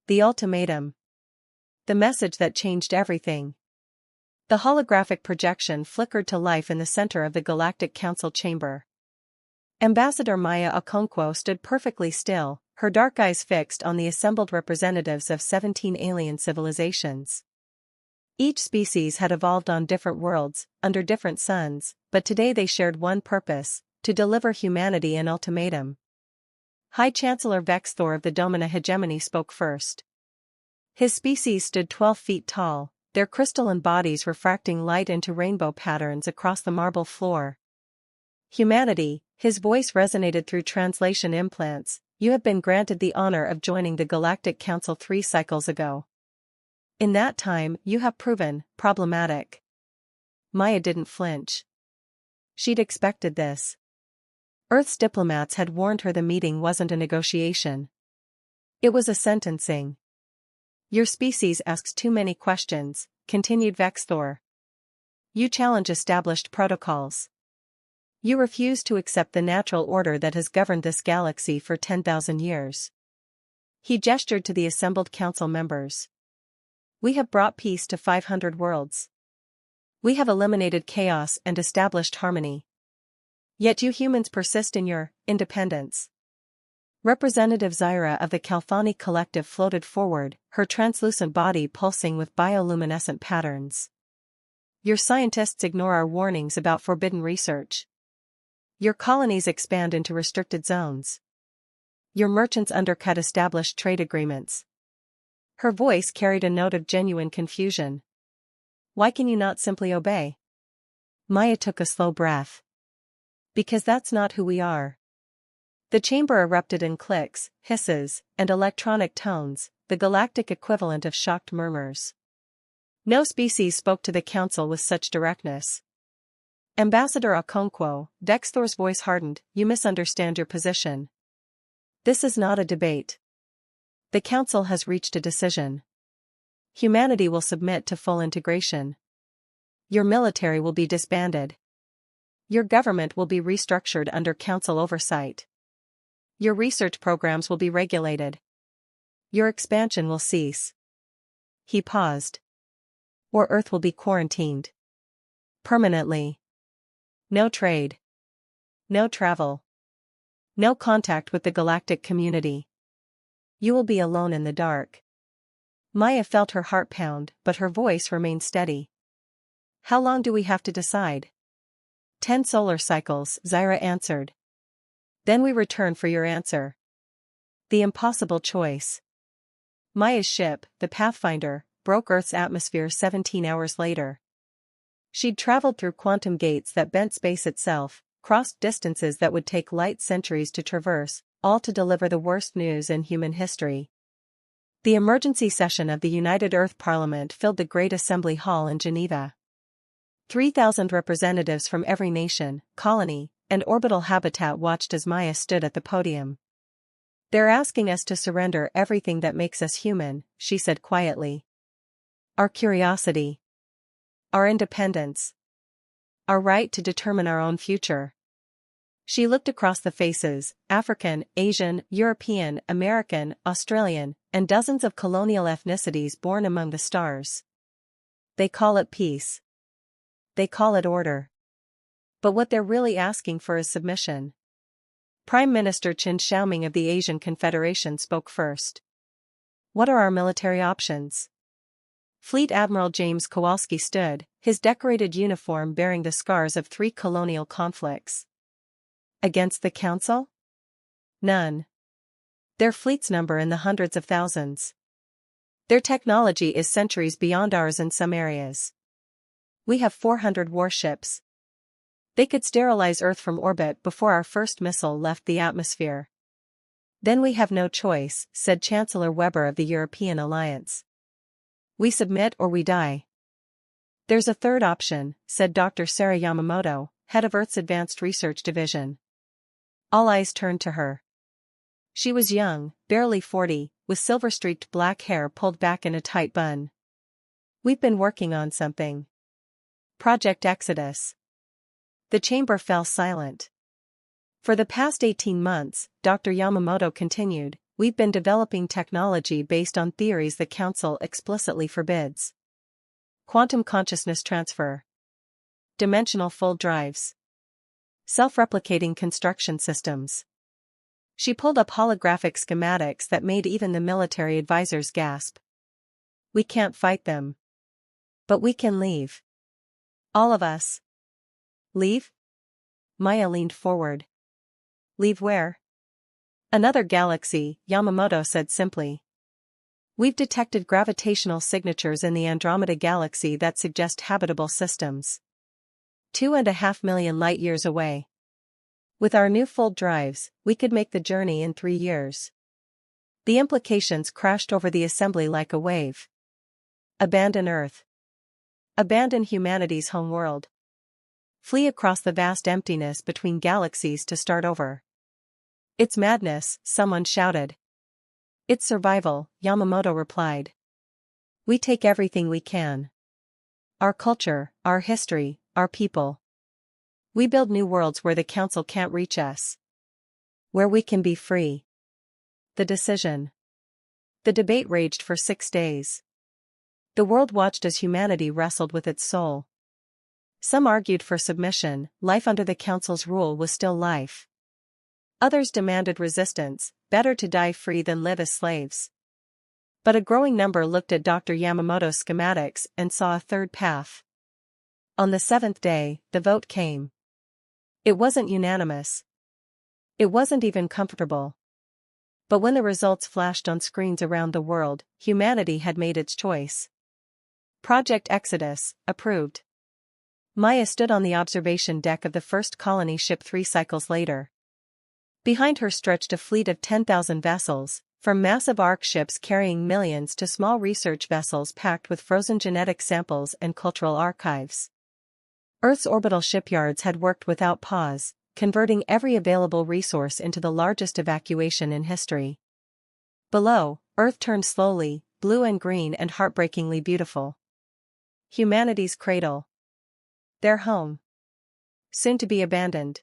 The ultimatum. The message that changed everything. The holographic projection flickered to life in the center of the Galactic Council chamber. Ambassador Maya Okonkwo stood perfectly still, her dark eyes fixed on the assembled representatives of 17 alien civilizations. Each species had evolved on different worlds, under different suns, but today they shared one purpose: to deliver humanity an ultimatum. High Chancellor Vexthor of the Domina Hegemony spoke first. His species stood 12 feet tall, their crystalline bodies refracting light into rainbow patterns across the marble floor. Humanity, his voice resonated through translation implants, you have been granted the honor of joining the Galactic Council 3 cycles ago. In that time, you have proven problematic. Maya didn't flinch. She'd expected this. Earth's diplomats had warned her the meeting wasn't a negotiation. It was a sentencing. Your species asks too many questions, continued Vexthor. You challenge established protocols. You refuse to accept the natural order that has governed this galaxy for 10,000 years. He gestured to the assembled council members. We have brought peace to 500 worlds. We have eliminated chaos and established harmony. Yet you humans persist in your independence. Representative Zyra of the Kalfani Collective floated forward, her translucent body pulsing with bioluminescent patterns. Your scientists ignore our warnings about forbidden research. Your colonies expand into restricted zones. Your merchants undercut established trade agreements. Her voice carried a note of genuine confusion. Why can you not simply obey? Maya took a slow breath. Because that's not who we are. The chamber erupted in clicks, hisses, and electronic tones, the galactic equivalent of shocked murmurs. No species spoke to the council with such directness. Ambassador Okonkwo, Vexthor's voice hardened, you misunderstand your position. This is not a debate. The council has reached a decision. Humanity will submit to full integration. Your military will be disbanded. Your government will be restructured under council oversight. Your research programs will be regulated. Your expansion will cease. He paused. Or Earth will be quarantined. Permanently. No trade. No travel. No contact with the galactic community. You will be alone in the dark. Maya felt her heart pound, but her voice remained steady. How long do we have to decide? 10 solar cycles, Zyra answered. Then we return for your answer. The impossible choice. Maya's ship, the Pathfinder, broke Earth's atmosphere 17 hours later. She'd traveled through quantum gates that bent space itself, crossed distances that would take light centuries to traverse, all to deliver the worst news in human history. The emergency session of the United Earth Parliament filled the Great Assembly Hall in Geneva. 3,000 representatives from every nation, colony, and orbital habitat watched as Maya stood at the podium. They're asking us to surrender everything that makes us human, she said quietly. Our curiosity. Our independence. Our right to determine our own future. She looked across the faces, African, Asian, European, American, Australian, and dozens of colonial ethnicities born among the stars. They call it peace. They call it order. But what they're really asking for is submission. Prime Minister Chen Xiaoming of the Asian Confederation spoke first. What are our military options? Fleet Admiral James Kowalski stood, his decorated uniform bearing the scars of 3 colonial conflicts. Against the Council? None. Their fleets number in the hundreds of thousands. Their technology is centuries beyond ours in some areas. We have 400 warships. They could sterilize Earth from orbit before our first missile left the atmosphere. Then we have no choice, said Chancellor Weber of the European Alliance. We submit or we die. There's a third option, said Dr. Sarah Yamamoto, head of Earth's Advanced Research Division. All eyes turned to her. She was young, barely 40, with silver-streaked black hair pulled back in a tight bun. We've been working on something. Project Exodus. The chamber fell silent. For the past 18 months, Dr. Yamamoto continued, we've been developing technology based on theories the Council explicitly forbids. Quantum consciousness transfer. Dimensional fold drives. Self-replicating construction systems. She pulled up holographic schematics that made even the military advisors gasp. We can't fight them. But we can leave. All of us. Leave? Maya leaned forward. Leave where? Another galaxy, Yamamoto said simply. We've detected gravitational signatures in the Andromeda galaxy that suggest habitable systems. 2.5 million light-years away. With our new fold drives, we could make the journey in 3 years. The implications crashed over the assembly like a wave. Abandon Earth. Abandon humanity's homeworld. Flee across the vast emptiness between galaxies to start over. It's madness, someone shouted. It's survival, Yamamoto replied. We take everything we can. Our culture, our history, our people. We build new worlds where the Council can't reach us. Where we can be free. The decision. The debate raged for 6 days. The world watched as humanity wrestled with its soul. Some argued for submission, life under the Council's rule was still life. Others demanded resistance, better to die free than live as slaves. But a growing number looked at Dr. Yamamoto's schematics and saw a third path. On the 7th day, the vote came. It wasn't unanimous. It wasn't even comfortable. But when the results flashed on screens around the world, humanity had made its choice. Project Exodus, approved. Maya stood on the observation deck of the first colony ship 3 cycles later. Behind her stretched a fleet of 10,000 vessels, from massive arc ships carrying millions to small research vessels packed with frozen genetic samples and cultural archives. Earth's orbital shipyards had worked without pause, converting every available resource into the largest evacuation in history. Below, Earth turned slowly, blue and green and heartbreakingly beautiful. Humanity's cradle. Their home. Soon to be abandoned.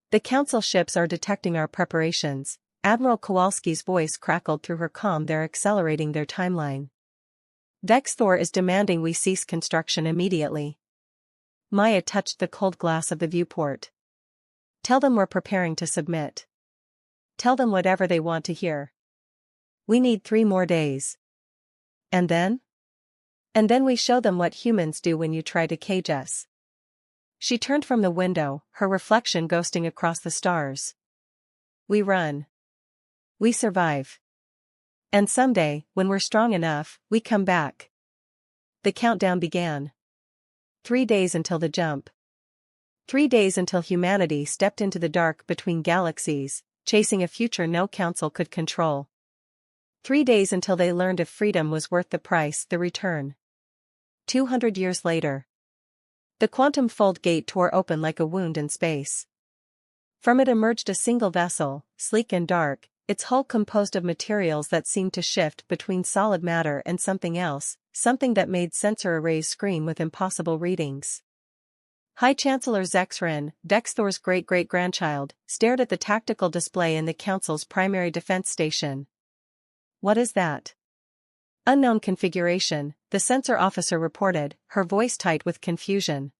The Council ships are detecting our preparations. Admiral Kowalski's voice crackled through her comm. They're accelerating their timeline. Vexthor is demanding we cease construction immediately. Maya touched the cold glass of the viewport. Tell them we're preparing to submit. Tell them whatever they want to hear. We need 3 more days. And then? And then we show them what humans do when you try to cage us. She turned from the window, her reflection ghosting across the stars. We run. We survive. And someday, when we're strong enough, we come back. The countdown began. 3 days until the jump. 3 days until humanity stepped into the dark between galaxies, chasing a future no council could control. 3 days until they learned if freedom was worth the price, the return. 200 years later. The quantum fold gate tore open like a wound in space. From it emerged a single vessel, sleek and dark, its hull composed of materials that seemed to shift between solid matter and something else, something that made sensor arrays scream with impossible readings. High Chancellor Zexrin, Vexthor's great-great-grandchild, stared at the tactical display in the Council's primary defense station. What is that? Unknown configuration, the sensor officer reported, her voice tight with confusion.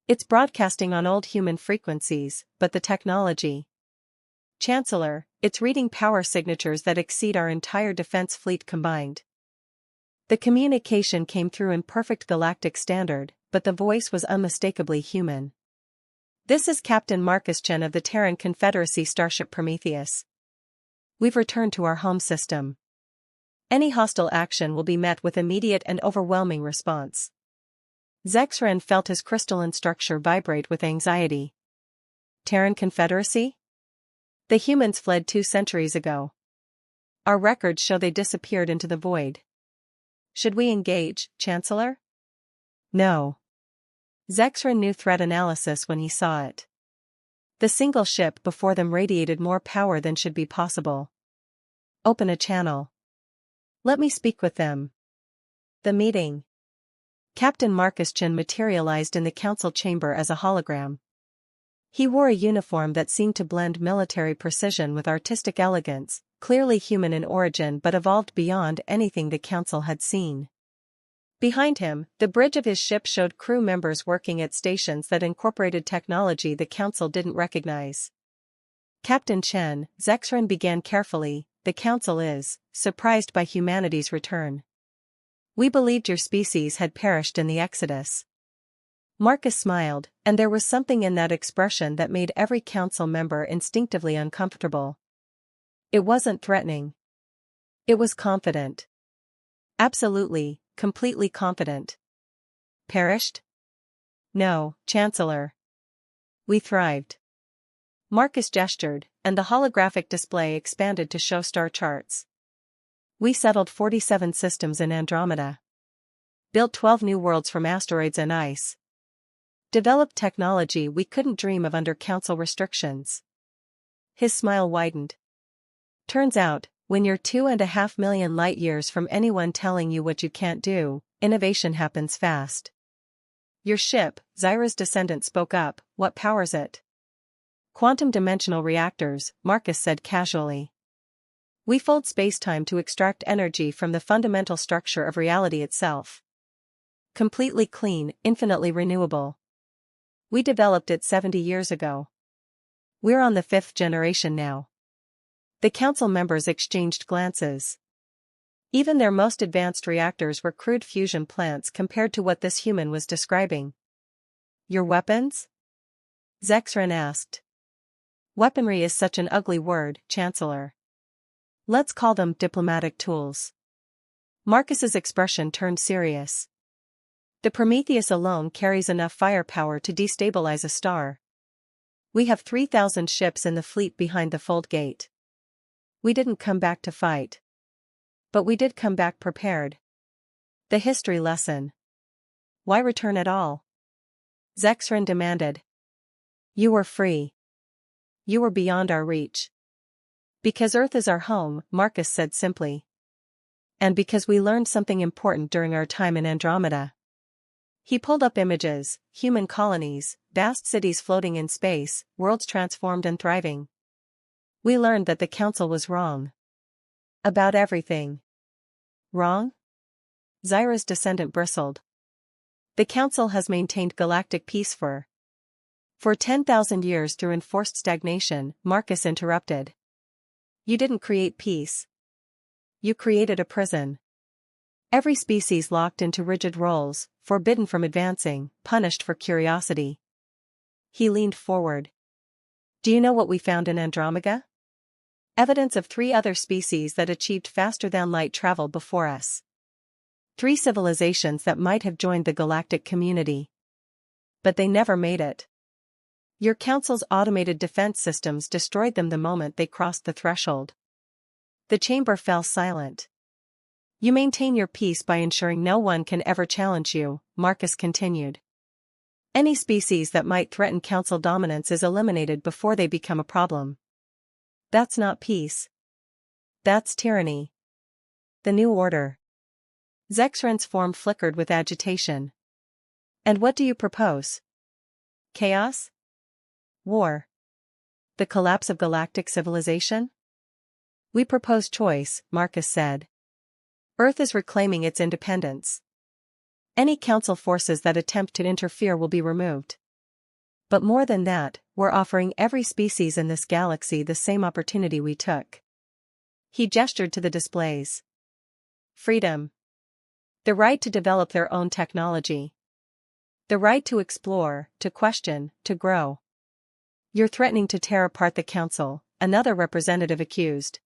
It's broadcasting on old human frequencies, but the technology. Chancellor, it's reading power signatures that exceed our entire defense fleet combined. The communication came through in perfect galactic standard, but the voice was unmistakably human. This is Captain Marcus Chen of the Terran Confederacy Starship Prometheus. We've returned to our home system. Any hostile action will be met with immediate and overwhelming response. Zexren felt his crystalline structure vibrate with anxiety. Terran Confederacy? The humans fled 2 centuries ago. Our records show they disappeared into the void. Should we engage, Chancellor? No. Zexren knew threat analysis when he saw it. The single ship before them radiated more power than should be possible. Open a channel. Let me speak with them. The meeting. Captain Marcus Chen materialized in the council chamber as a hologram. He wore a uniform that seemed to blend military precision with artistic elegance, clearly human in origin but evolved beyond anything the Council had seen. Behind him, the bridge of his ship showed crew members working at stations that incorporated technology the Council didn't recognize. Captain Chen, Zexran began carefully, the Council is surprised by humanity's return. We believed your species had perished in the Exodus. Marcus smiled, and there was something in that expression that made every Council member instinctively uncomfortable. It wasn't threatening. It was confident. Absolutely, completely confident. Perished? No, Chancellor. We thrived. Marcus gestured, and the holographic display expanded to show star charts. We settled 47 systems in Andromeda. Built 12 new worlds from asteroids and ice. Developed technology we couldn't dream of under Council restrictions. His smile widened. Turns out, when you're 2.5 million light-years from anyone telling you what you can't do, innovation happens fast. Your ship, Zyra's descendant spoke up, what powers it? Quantum dimensional reactors, Marcus said casually. We fold space-time to extract energy from the fundamental structure of reality itself. Completely clean, infinitely renewable. We developed it 70 years ago. We're on the 5th generation now. The Council members exchanged glances. Even their most advanced reactors were crude fusion plants compared to what this human was describing. Your weapons? Zexran asked. Weaponry is such an ugly word, Chancellor. Let's call them diplomatic tools. Marcus's expression turned serious. The Prometheus alone carries enough firepower to destabilize a star. We have 3,000 ships in the fleet behind the fold gate. We didn't come back to fight. But we did come back prepared. The history lesson. Why return at all? Zexran demanded. You were free. You were beyond our reach. Because Earth is our home, Marcus said simply. And because we learned something important during our time in Andromeda. He pulled up images, human colonies, vast cities floating in space, worlds transformed and thriving. We learned that the Council was wrong. About everything. Wrong? Zyra's descendant bristled. The Council has maintained galactic peace for 10,000 years through enforced stagnation, Marcus interrupted. You didn't create peace. You created a prison. Every species locked into rigid roles, forbidden from advancing, punished for curiosity. He leaned forward. Do you know what we found in Andromeda? Evidence of 3 other species that achieved faster-than-light travel before us. 3 civilizations that might have joined the galactic community. But they never made it. Your Council's automated defense systems destroyed them the moment they crossed the threshold. The chamber fell silent. You maintain your peace by ensuring no one can ever challenge you, Marcus continued. Any species that might threaten Council dominance is eliminated before they become a problem. That's not peace. That's tyranny. The New Order. Zexran's form flickered with agitation. And what do you propose? Chaos? War? The collapse of galactic civilization? We propose choice, Marcus said. Earth is reclaiming its independence. Any Council forces that attempt to interfere will be removed. But more than that, we're offering every species in this galaxy the same opportunity we took. He gestured to the displays. Freedom. The right to develop their own technology. The right to explore, to question, to grow. You're threatening to tear apart the Council, another representative accused.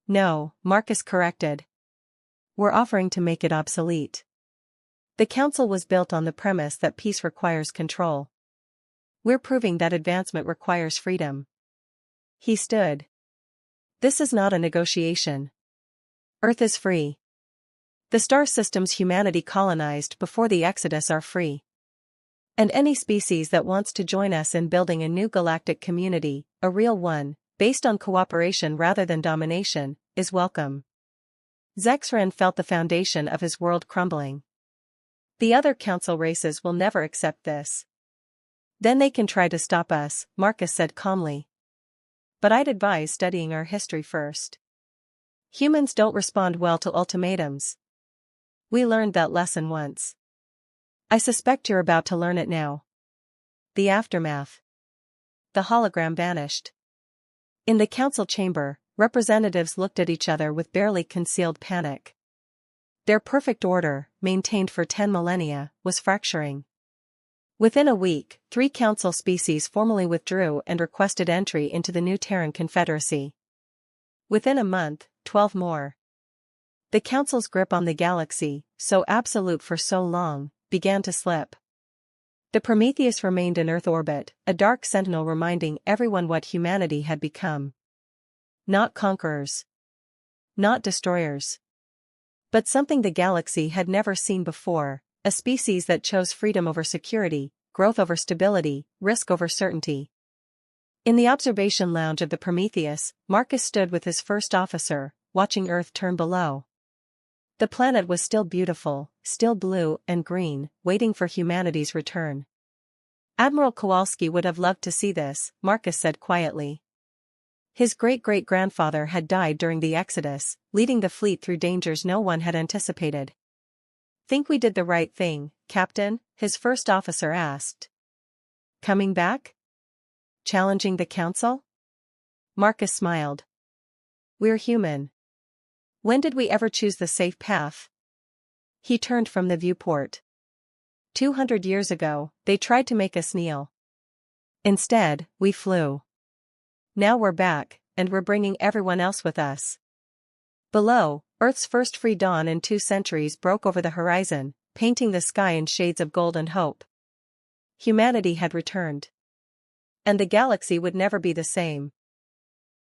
No, Marcus corrected. We're offering to make it obsolete. The Council was built on the premise that peace requires control. We're proving that advancement requires freedom. He stood. This is not a negotiation. Earth is free. The star systems humanity colonized before the Exodus are free. And any species that wants to join us in building a new galactic community, a real one, based on cooperation rather than domination, is welcome. Zexran felt the foundation of his world crumbling. The other Council races will never accept this. Then they can try to stop us, Marcus said calmly. But I'd advise studying our history first. Humans don't respond well to ultimatums. We learned that lesson once. I suspect you're about to learn it now. The aftermath. The hologram vanished. In the council chamber, representatives looked at each other with barely concealed panic. Their perfect order, maintained for 10 millennia, was fracturing. Within a week, 3 council species formally withdrew and requested entry into the new Terran Confederacy. Within a month, 12 more. The council's grip on the galaxy, so absolute for so long, began to slip. The Prometheus remained in Earth orbit, a dark sentinel reminding everyone what humanity had become. Not conquerors. Not destroyers. But something the galaxy had never seen before, a species that chose freedom over security, growth over stability, risk over certainty. In the observation lounge of the Prometheus, Marcus stood with his first officer, watching Earth turn below. The planet was still beautiful, still blue and green, waiting for humanity's return. Admiral Kowalski would have loved to see this, Marcus said quietly. His great-great-grandfather had died during the Exodus, leading the fleet through dangers no one had anticipated. Think we did the right thing, Captain? His first officer asked. Coming back? Challenging the council? Marcus smiled. We're human. When did we ever choose the safe path? He turned from the viewport. 200 years ago, they tried to make us kneel. Instead, we flew. Now we're back, and we're bringing everyone else with us. Below, Earth's first free dawn in 2 centuries broke over the horizon, painting the sky in shades of gold and hope. Humanity had returned. And the galaxy would never be the same.